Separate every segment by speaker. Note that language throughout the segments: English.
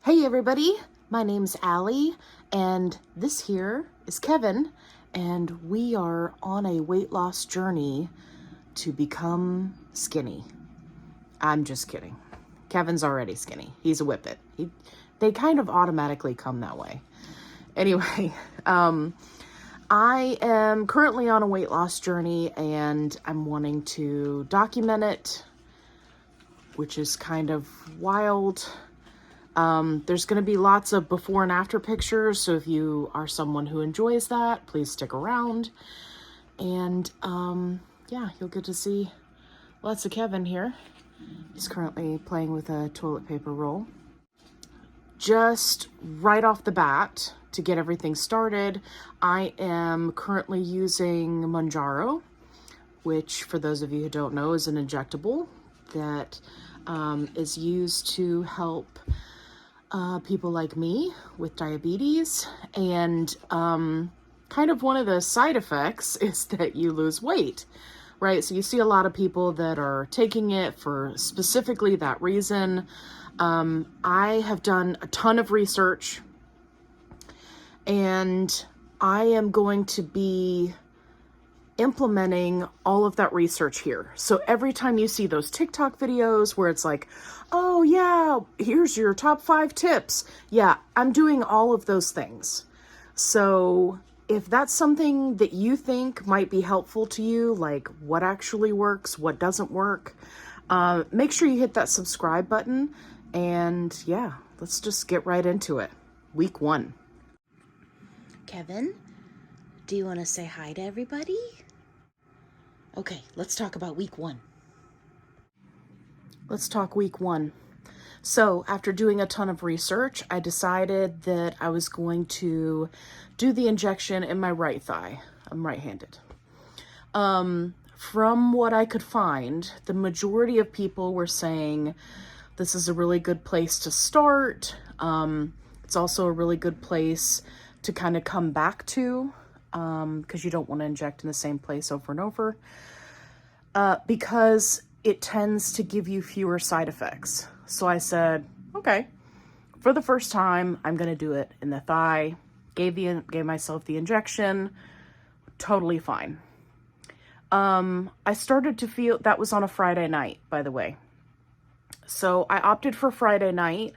Speaker 1: Hey everybody, my name's Allie, and this here is Kevin, and we are on a weight loss journey to become skinny. I'm just kidding. Kevin's already skinny. He's a whippet. They kind of automatically come that way. Anyway, I am currently on a weight loss journey, and I'm wanting to document it, which is kind of wild. There's going to be lots of before and after pictures, so if you are someone who enjoys that, please stick around. And yeah, you'll get to see lots of Kevin here. He's currently playing with a toilet paper roll. Just right off the bat, to get everything started, I am currently using Mounjaro, which, for those of you who don't know, is an injectable that is used to help people like me with diabetes, and kind of one of the side effects is that you lose weight, right? So you see a lot of people that are taking it for specifically that reason. I have done a ton of research, and I am going to be implementing all of that research here. So every time you see those TikTok videos where it's like, oh yeah, here's your top 5 tips. Yeah, I'm doing all of those things. So if that's something that you think might be helpful to you, like what actually works, what doesn't work, make sure you hit that subscribe button. And yeah, let's just get right into it. Week 1.
Speaker 2: Kevin, do you want to say hi to everybody? Okay, let's talk about week 1.
Speaker 1: Let's talk week 1. So after doing a ton of research, I decided that I was going to do the injection in my right thigh. I'm right-handed. From what I could find, the majority of people were saying this is a really good place to start. It's also a really good place to kind of come back to, because you don't want to inject in the same place over and over, because it tends to give you fewer side effects. So I said, okay, for the first time, I'm going to do it in the thigh. Gave myself the injection. Totally fine. I started to feel, that was on a Friday night, by the way. So I opted for Friday night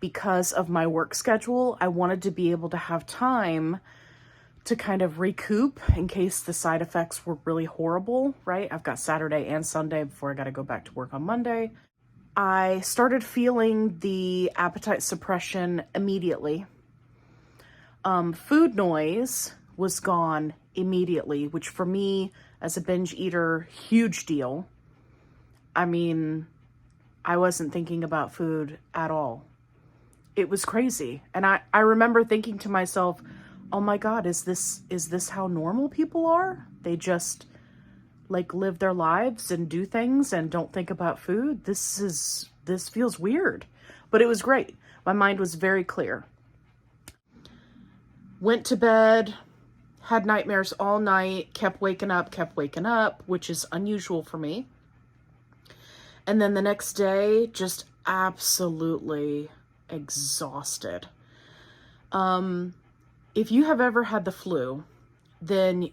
Speaker 1: because of my work schedule. I wanted to be able to have time to kind of recoup in case the side effects were really horrible, right? I've got Saturday and Sunday before I got to go back to work on Monday. I started feeling the appetite suppression immediately. Food noise was gone immediately, which for me as a binge eater, huge deal. I mean, I wasn't thinking about food at all. It was crazy. And I remember thinking to myself, oh my God, is this how normal people are? They just like live their lives and do things and don't think about food. This feels weird, but it was great. My mind was very clear. Went to bed, had nightmares all night, kept waking up, which is unusual for me. And then the next day, just absolutely exhausted. If you have ever had the flu, then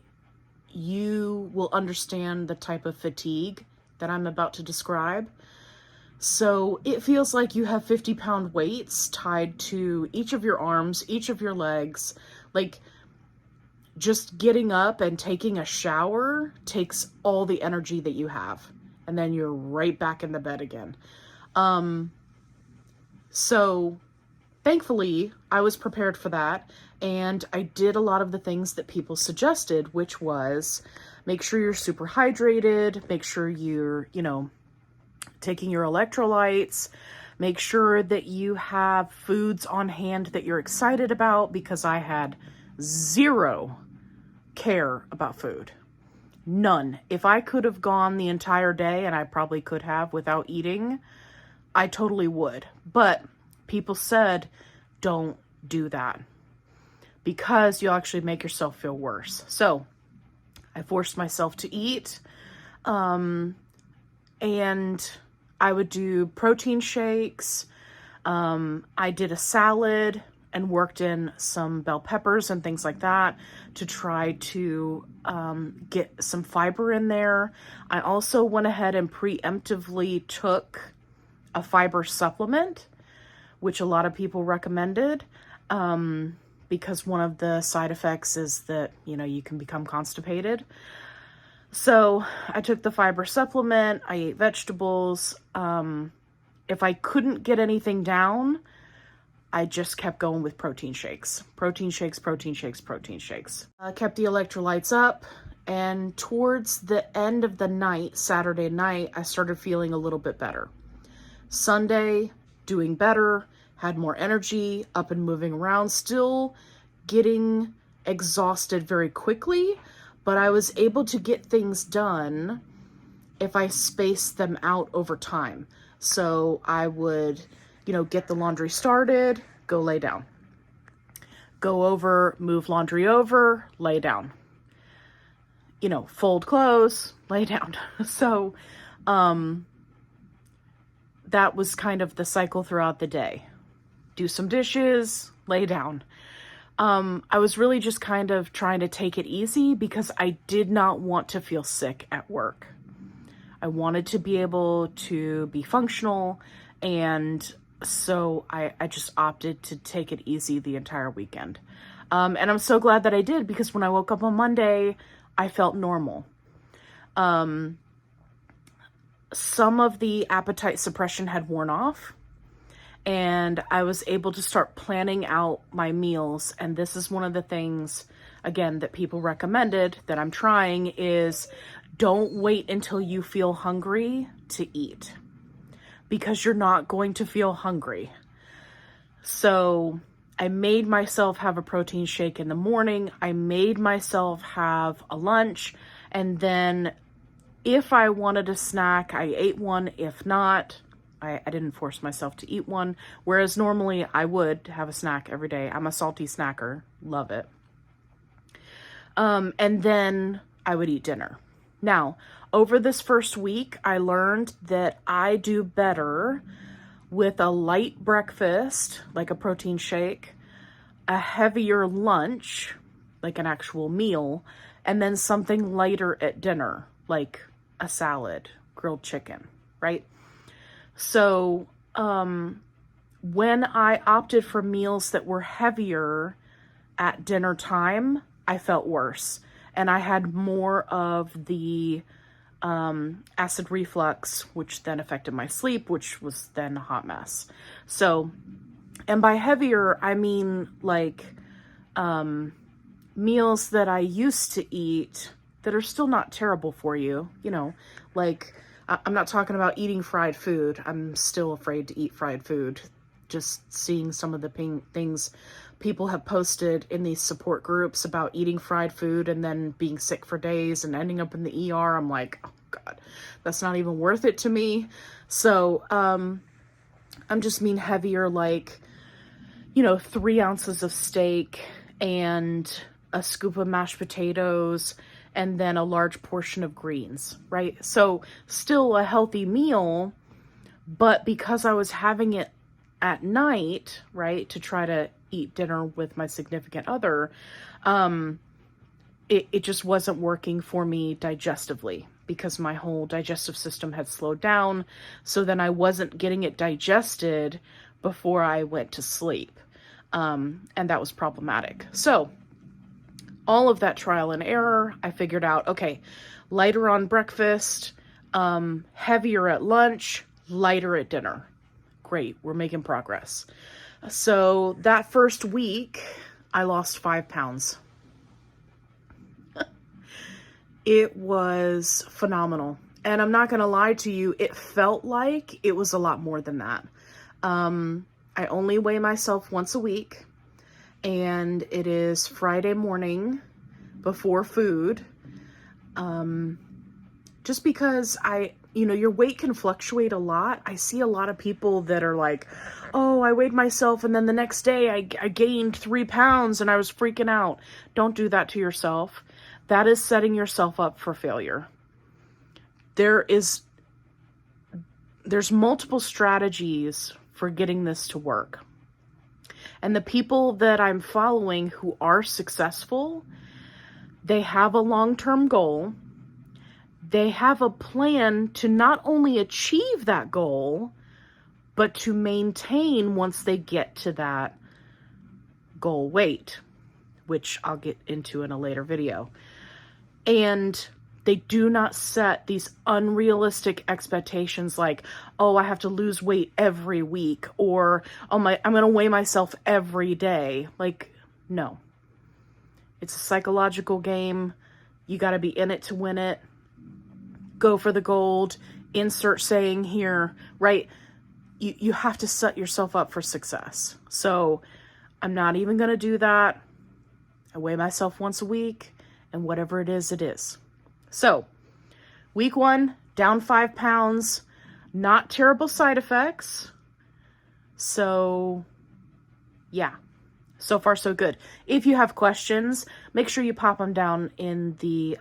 Speaker 1: you will understand the type of fatigue that I'm about to describe. So it feels like you have 50-pound weights tied to each of your arms, each of your legs. Like, just getting up and taking a shower takes all the energy that you have. And then you're right back in the bed again. So thankfully, I was prepared for that, and I did a lot of the things that people suggested, which was make sure you're super hydrated, make sure you're, taking your electrolytes, make sure that you have foods on hand that you're excited about, because I had zero care about food. None. If I could have gone the entire day, and I probably could have without eating, I totally would. But people said, don't do that because you'll actually make yourself feel worse. So I forced myself to eat, and I would do protein shakes. I did a salad and worked in some bell peppers and things like that to try to get some fiber in there. I also went ahead and preemptively took a fiber supplement, which a lot of people recommended, because one of the side effects is that, you can become constipated. So I took the fiber supplement, I ate vegetables. If I couldn't get anything down, I just kept going with protein shakes. Protein shakes, protein shakes, protein shakes. I kept the electrolytes up, and towards the end of the night, Saturday night, I started feeling a little bit better. Sunday, doing better, had more energy, up and moving around, still getting exhausted very quickly, but I was able to get things done if I spaced them out over time. So I would, get the laundry started, go lay down. Go over, move laundry over, lay down. Fold clothes, lay down. So that was kind of the cycle throughout the day. Do some dishes, lay down. I was really just kind of trying to take it easy because I did not want to feel sick at work. I wanted to be able to be functional, and so I just opted to take it easy the entire weekend. And I'm so glad that I did, because when I woke up on Monday, I felt normal. Some of the appetite suppression had worn off, and I was able to start planning out my meals. And this is one of the things, again, that people recommended that I'm trying is don't wait until you feel hungry to eat, because you're not going to feel hungry. So I made myself have a protein shake in the morning. I made myself have a lunch. And then if I wanted a snack, I ate one. If not, I didn't force myself to eat one. Whereas normally I would have a snack every day. I'm a salty snacker. Love it. And then I would eat dinner. Now, over this first week, I learned that I do better with a light breakfast, like a protein shake, a heavier lunch, like an actual meal, and then something lighter at dinner, like a salad, grilled chicken, right? So when I opted for meals that were heavier at dinner time, I felt worse. And I had more of the acid reflux, which then affected my sleep, which was then a hot mess. So, and by heavier, I mean like meals that I used to eat that are still not terrible for you, like I'm not talking about eating fried food. I'm still afraid to eat fried food. Just seeing some of the things people have posted in these support groups about eating fried food and then being sick for days and ending up in the ER. I'm like, oh God, that's not even worth it to me. So I'm just mean heavier, like, 3 ounces of steak and a scoop of mashed potatoes and then a large portion of greens, right? So still a healthy meal, but because I was having it at night, right, to try to eat dinner with my significant other, it just wasn't working for me digestively because my whole digestive system had slowed down. So then I wasn't getting it digested before I went to sleep. And that was problematic. So all of that trial and error, I figured out, okay, lighter on breakfast, heavier at lunch, lighter at dinner. Great, we're making progress. So that first week, I lost 5 pounds. It was phenomenal. And I'm not going to lie to you, it felt like it was a lot more than that. I only weigh myself once a week, and it is Friday morning before food. Just because your weight can fluctuate a lot. I see a lot of people that are like, oh, I weighed myself and then the next day I gained 3 pounds and I was freaking out. Don't do that to yourself. That is setting yourself up for failure. There's multiple strategies for getting this to work. And the people that I'm following who are successful, they have a long-term goal. They have a plan to not only achieve that goal, but to maintain once they get to that goal weight, which I'll get into in a later video. And they do not set these unrealistic expectations like, oh, I have to lose weight every week, or I'm going to weigh myself every day. Like, no. It's a psychological game. You got to be in it to win it. Go for the gold. Insert saying here, right? You have to set yourself up for success. So I'm not even going to do that. I weigh myself once a week, and whatever it is, it is. So, week 1, down 5 pounds, not terrible side effects. So, yeah, so far so good. If you have questions, make sure you pop them down in the,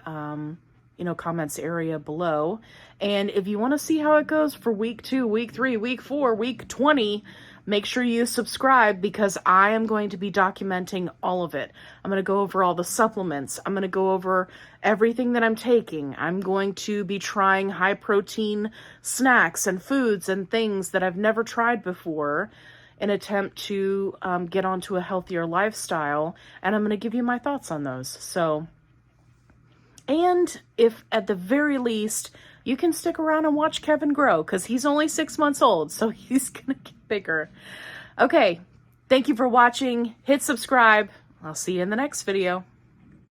Speaker 1: comments area below. And if you want to see how it goes for week 2, week 3, week 4, week 20, make sure you subscribe, because I am going to be documenting all of it. I'm going to go over all the supplements. I'm going to go over everything that I'm taking. I'm going to be trying high protein snacks and foods and things that I've never tried before in an attempt to get onto a healthier lifestyle. And I'm going to give you my thoughts on those. So, and if at the very least, you can stick around and watch Kevin grow, because he's only 6 months old, so he's going to get bigger. Okay, thank you for watching. Hit subscribe. I'll see you in the next video.